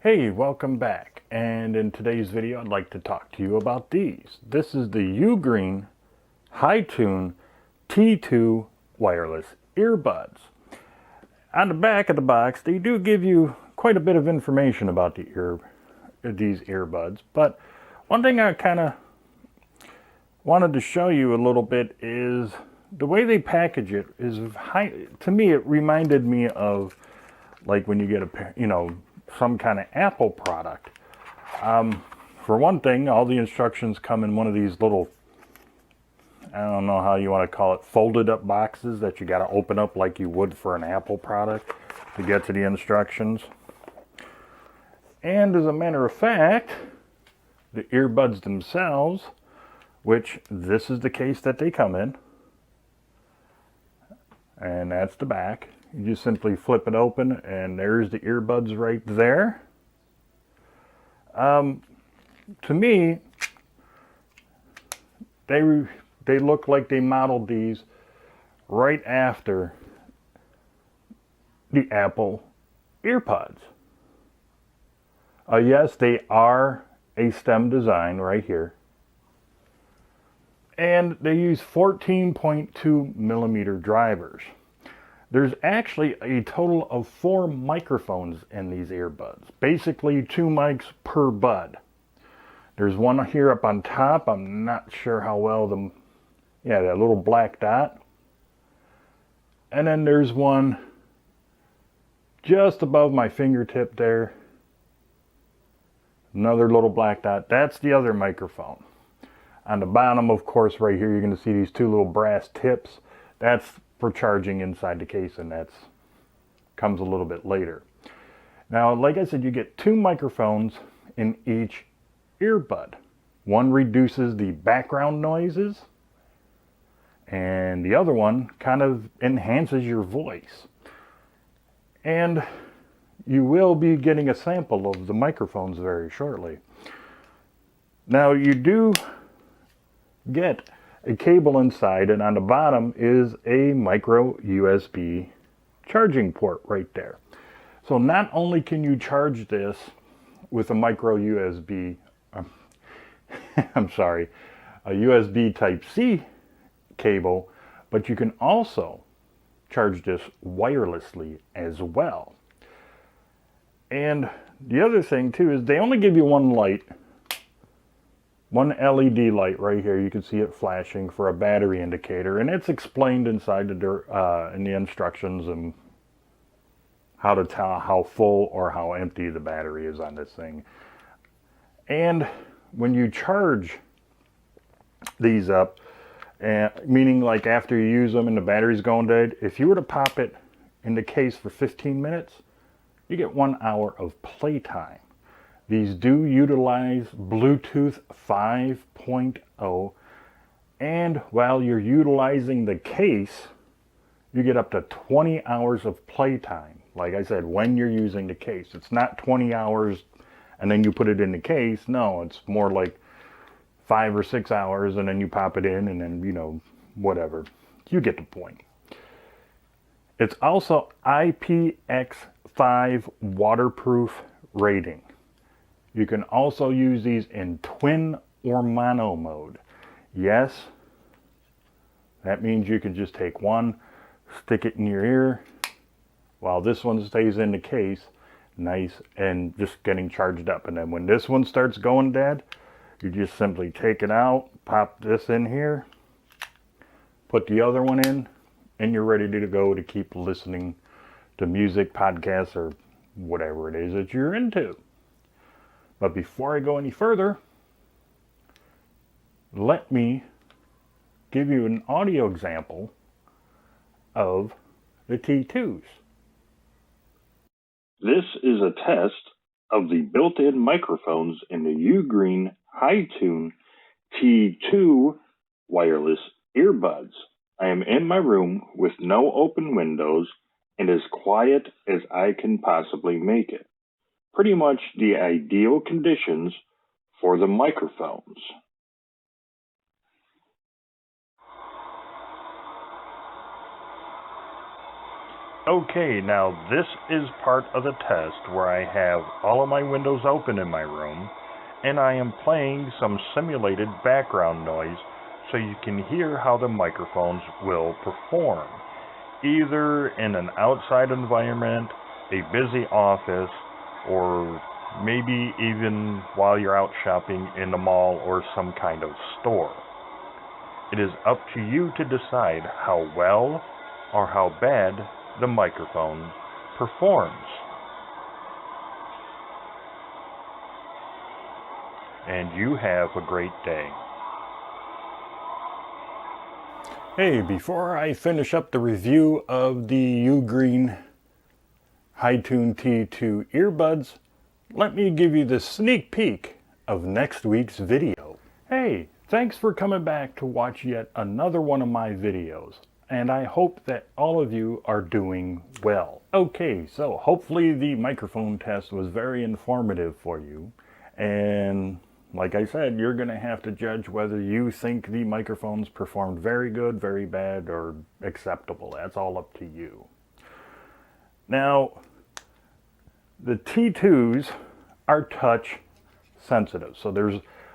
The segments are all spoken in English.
Hey, welcome back. And in today's video, I'd like to talk to you about these. This is the UGreen HiTune T2 wireless earbuds. On the back of the box, they do give you quite a bit of information about these earbuds. But one thing I kind of wanted to show you a little bit is the way they package it is to me, it reminded me of like when you get some kind of Apple product. For one thing, all the instructions come in one of these little, I don't know how you want to call it, folded up boxes that you got to open up like you would for an Apple product to get to the instructions. And as a matter of fact, the earbuds themselves, which this is the case that they come in, and that's the back. You just simply flip it open and there's the earbuds right there. To me, they look like they modeled these right after the Apple EarPods. Yes, they are a stem design right here. And they use 14.2 millimeter drivers. There's actually a total of 4 microphones in these earbuds. Basically 2 mics per bud. There's one here up on top. I'm not sure how well that little black dot. And then there's one just above my fingertip there. Another little black dot. That's the other microphone. On the bottom, of course, right here, you're going to see these 2 little brass tips. That's for charging inside the case, and that comes a little bit later. Now, like I said, you get 2 microphones in each earbud. One reduces the background noises, and the other one kind of enhances your voice. And you will be getting a sample of the microphones very shortly. Now, you do get a cable inside, and on the bottom is a micro USB charging port right there. So not only can you charge this with a micro USB, I'm sorry, a USB Type-C cable, but you can also charge this wirelessly as well. And the other thing too is they only give you one light. One LED light right here, you can see it flashing for a battery indicator, and it's explained inside in the instructions and how to tell how full or how empty the battery is on this thing. And when you charge these up, meaning like after you use them and the battery's going dead, if you were to pop it in the case for 15 minutes, you get 1 hour of playtime. These do utilize Bluetooth 5.0, and while you're utilizing the case, you get up to 20 hours of playtime. Like I said, when you're using the case. It's not 20 hours and then you put it in the case. No, it's more like 5 or 6 hours and then you pop it in and then, whatever. You get the point. It's also IPX5 waterproof rating. You can also use these in twin or mono mode. Yes, that means you can just take one, stick it in your ear, while this one stays in the case, nice and just getting charged up. And then when this one starts going dead, you just simply take it out, pop this in here, put the other one in, and you're ready to go to keep listening to music, podcasts, or whatever it is that you're into. But before I go any further, let me give you an audio example of the T2s. This is a test of the built-in microphones in the UGreen HiTune T2 wireless earbuds. I am in my room with no open windows and as quiet as I can possibly make it. Pretty much the ideal conditions for the microphones. Okay, now this is part of the test where I have all of my windows open in my room and I am playing some simulated background noise so you can hear how the microphones will perform, either in an outside environment, a busy office, or maybe even while you're out shopping in the mall or some kind of store. It is up to you to decide how well or how bad the microphone performs. And you have a great day. Hey, before I finish up the review of the UGreen HiTune T2 earbuds, let me give you the sneak peek of next week's video. Hey, thanks for coming back to watch yet another one of my videos. And I hope that all of you are doing well. Okay, so hopefully the microphone test was very informative for you. And like I said, you're going to have to judge whether you think the microphones performed very good, very bad, or acceptable. That's all up to you. Now, the T2s are touch sensitive. So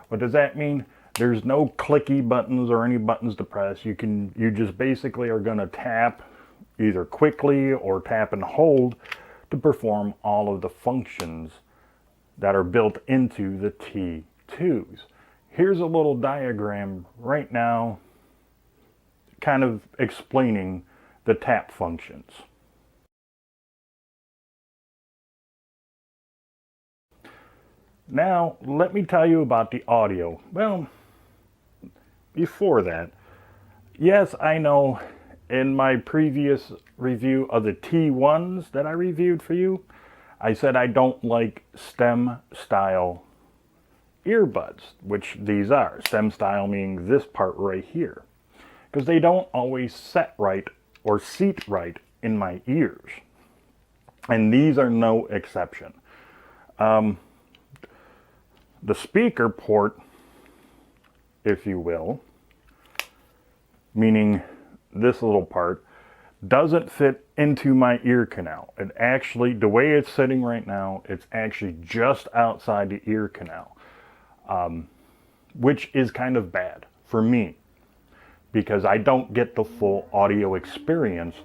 what does that mean? There's no clicky buttons or any buttons to press. You just basically are going to tap either quickly or tap and hold to perform all of the functions that are built into the T2s. Here's a little diagram right now kind of explaining the tap functions. Now, let me tell you about the audio. Well, before that, yes, I know in my previous review of the T1s that I reviewed for you, I said I don't like stem style earbuds, which these are. Stem style meaning this part right here, because they don't always set right or seat right in my ears. And these are no exception. The speaker port, if you will, meaning this little part, doesn't fit into my ear canal. It actually, the way it's sitting right now, it's actually just outside the ear canal, which is kind of bad for me because I don't get the full audio experience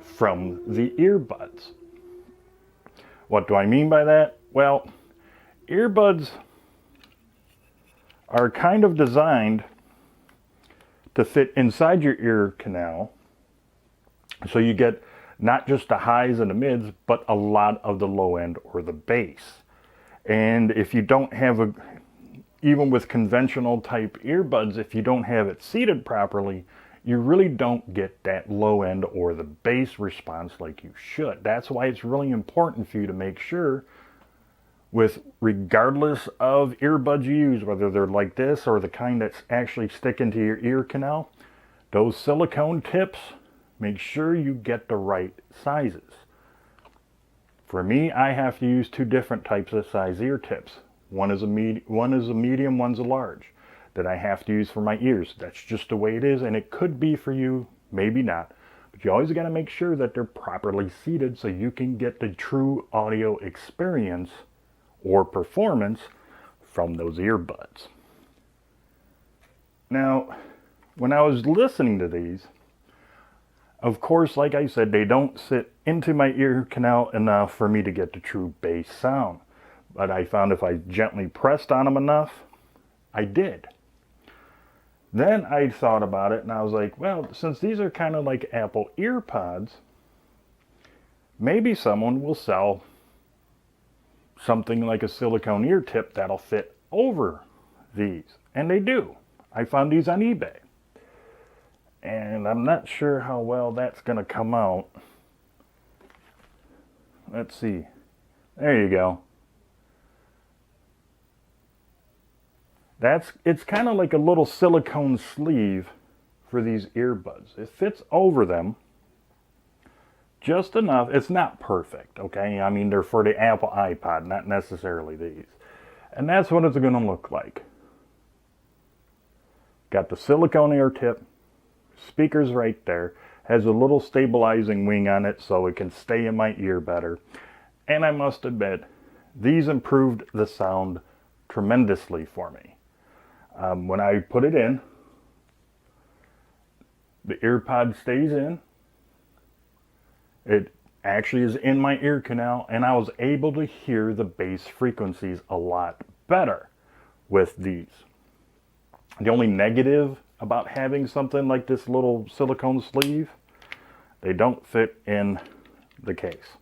from the earbuds. What do I mean by that? Well, earbuds are kind of designed to fit inside your ear canal, so you get not just the highs and the mids, but a lot of the low end or the bass. And if you don't have even with conventional type earbuds, if you don't have it seated properly, you really don't get that low end or the bass response like you should. That's why it's really important for you to make sure, regardless of earbuds you use, whether they're like this or the kind that's actually stick into your ear canal, those silicone tips, make sure you get the right sizes. For me, I have to use two different types of size ear tips. One is a medium, one's a large, that I have to use for my ears. That's just the way it is, and it could be for you, maybe not. But you always got to make sure that they're properly seated so you can get the true audio experience or performance from those earbuds. Now, when I was listening to these, of course, like I said, they don't sit into my ear canal enough for me to get the true bass sound. But I found if I gently pressed on them enough, I did. Then I thought about it and I was like, well, since these are kind of like Apple EarPods, maybe someone will sell something like a silicone ear tip that'll fit over these. And they do. I found these on eBay. And I'm not sure how well that's going to come out. Let's see. There you go. It's kind of like a little silicone sleeve for these earbuds. It fits over them just enough. It's not perfect, okay? I mean, they're for the Apple iPod, not necessarily these. And that's what it's going to look like. Got the silicone ear tip, speakers right there, Has a little stabilizing wing on it so it can stay in my ear better. And I must admit, these improved the sound tremendously for me. When I put it in, the earpod stays in. It actually is in my ear canal, and I was able to hear the bass frequencies a lot better with these. The only negative about having something like this little silicone sleeve, they don't fit in the case.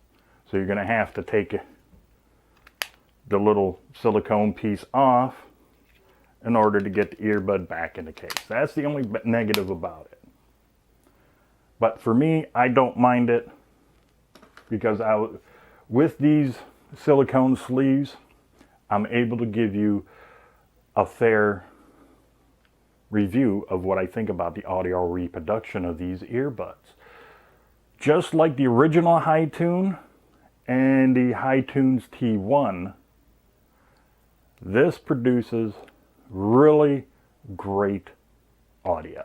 So you're going to have to take the little silicone piece off in order to get the earbud back in the case. That's the only negative about it. But for me, I don't mind it because with these silicone sleeves, I'm able to give you a fair review of what I think about the audio reproduction of these earbuds. Just like the original HiTune and the HiTunes T1, this produces really great audio.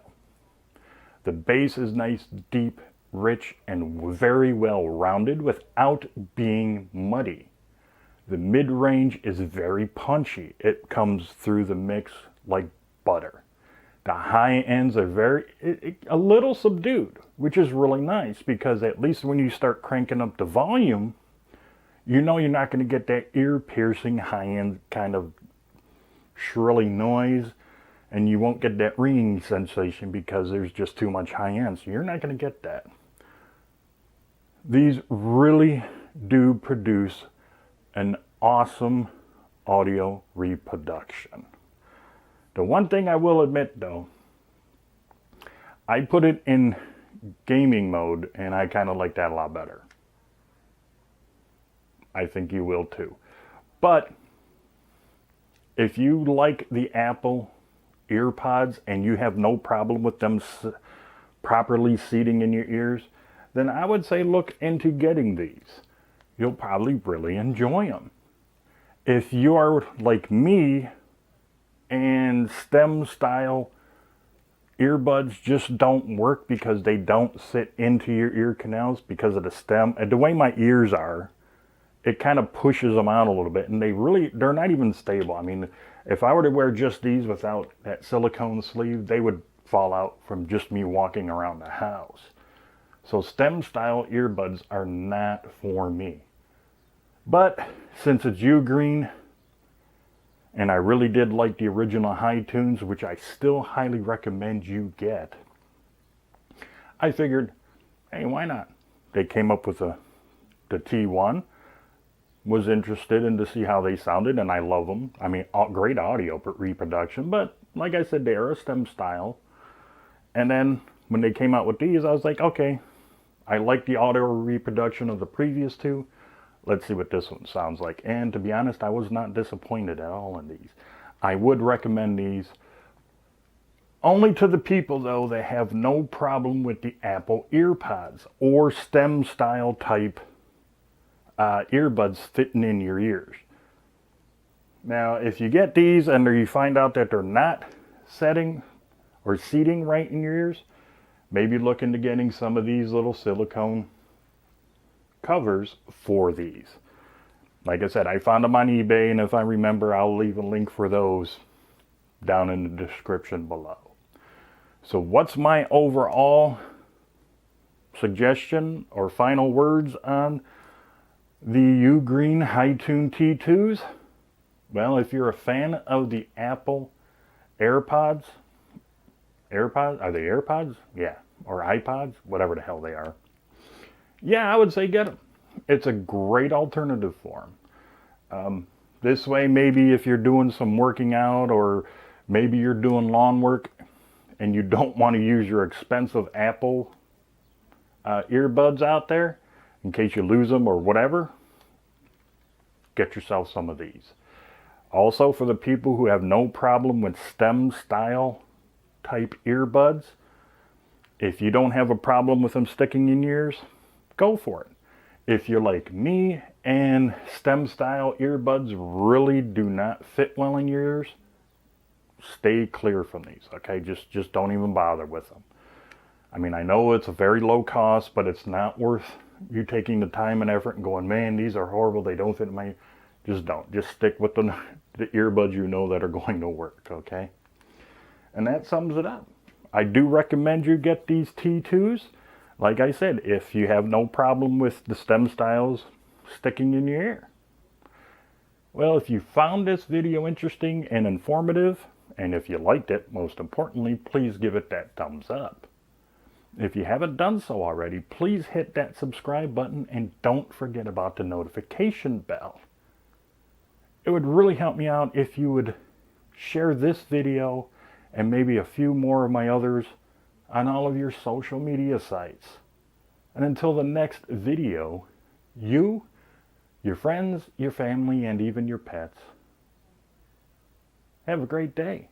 The bass is nice, deep, rich, and very well rounded without being muddy. The mid-range is very punchy. It comes through the mix like butter. The high ends are a little subdued, which is really nice because at least when you start cranking up the volume, you know you're not going to get that ear-piercing high-end kind of shrilly noise, and you won't get that ringing sensation because there's just too much high end. So you're not going to get that. These really do produce an awesome audio reproduction. The one thing I will admit though, I put it in gaming mode and I kind of like that a lot better. I think you will too. But if you like the Apple EarPods and you have no problem with them properly seating in your ears, then I would say look into getting these. You'll probably really enjoy them. If you are like me and stem style earbuds just don't work because they don't sit into your ear canals because of the stem, and the way my ears are, it kind of pushes them out a little bit, and they're not even stable. I mean, if I were to wear just these without that silicone sleeve, they would fall out from just me walking around the house. So stem style earbuds are not for me. But since it's UGreen, and I really did like the original HiTunes, which I still highly recommend you get, I figured, hey, why not? They came up with the T1, was interested in to see how they sounded, and I love them. I mean, great audio reproduction, but like I said, they are a stem style. And then when they came out with these, I was like, okay, I like the audio reproduction of the previous two. Let's see what this one sounds like. And to be honest, I was not disappointed at all in these. I would recommend these only to the people, though, that have no problem with the Apple EarPods or stem style type earbuds fitting in your ears. Now, if you get these and you find out that they're not setting or seating right in your ears, maybe look into getting some of these little silicone covers for these. Like I said, I found them on eBay, and if I remember, I'll leave a link for those down in the description below. So what's my overall suggestion or final words on the UGreen HiTune T2s? Well, if you're a fan of the Apple AirPods, are they AirPods? Yeah, or iPods, whatever the hell they are. Yeah, I would say get them. It's a great alternative for them. This way, maybe if you're doing some working out, or maybe you're doing lawn work and you don't want to use your expensive Apple earbuds out there in case you lose them or whatever, get yourself some of these. Also, for the people who have no problem with stem style type earbuds, if you don't have a problem with them sticking in your ears, go for it. If you're like me and stem style earbuds really do not fit well in your ears, stay clear from these, okay? Just don't even bother with them. I mean, I know it's a very low cost, but it's not worth you taking the time and effort and going, man, these are horrible, they don't fit my... Just don't. Just stick with the earbuds you know that are going to work, okay? And that sums it up. I do recommend you get these T2s. Like I said, if you have no problem with the stem styles sticking in your ear. Well, if you found this video interesting and informative, and if you liked it, most importantly, please give it that thumbs up. If you haven't done so already, please hit that subscribe button and don't forget about the notification bell. It would really help me out if you would share this video and maybe a few more of my others on all of your social media sites. And until the next video, you, your friends, your family, and even your pets, have a great day.